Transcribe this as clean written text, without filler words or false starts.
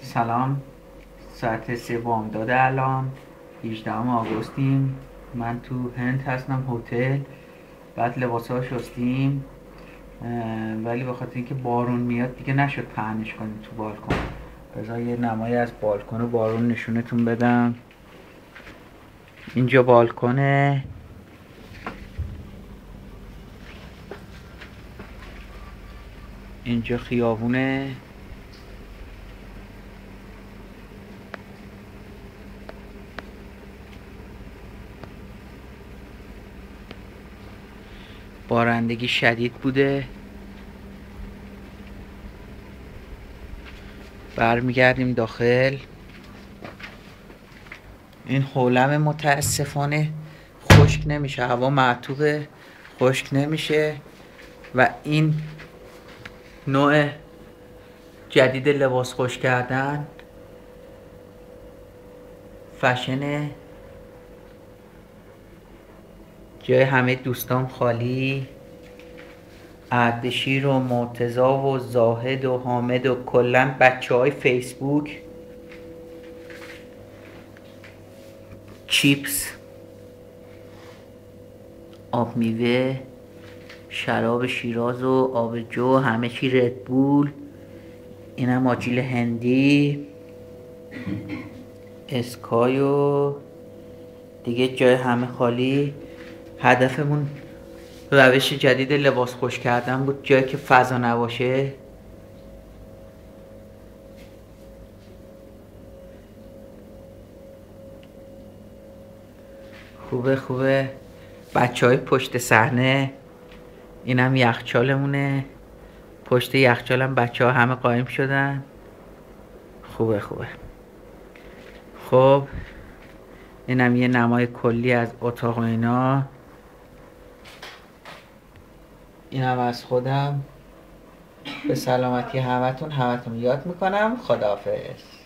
سلام. ساعت 3 بامداد الان 18 آگوستیم. من تو هند هستم، هتل. بعد لباسا رو شستیم، ولی به خاطر اینکه بارون میاد دیگه نشد پهنش کنیم تو بالکن. بذار یه نمایی از بالکن و بارون نشونتون بدم. اینجا بالکنه، اینجا خیابونه. بارندگی شدید بوده. برمیگردیم داخل. این حولم متاسفانه خشک نمیشه، هوا معطوبه، خشک نمیشه. و این نوع جدید لباس خشک کردن، فشنه. جای همه دوستان خالی، اردشیر و مرتضا و زاهد و حامد و کلن بچه های فیسبوک. چیپس، آب میوه، شراب شیراز و آبجو، همه چی ردبول. اینم آجیل هندی، اسکای و دیگه جای همه خالی. هدفمون روش جدید لباس خشک کردن بود، جایی که فضا نباشه. خوبه. بچه های پشت صحنه، اینم یخچالمونه. پشت یخچالم بچه ها همه قایم شدن. خوبه. خب اینم یه نمای کلی از اتاق و اینا. اینم از خودم. به سلامتی همتون یاد میکنم. خداحافظ.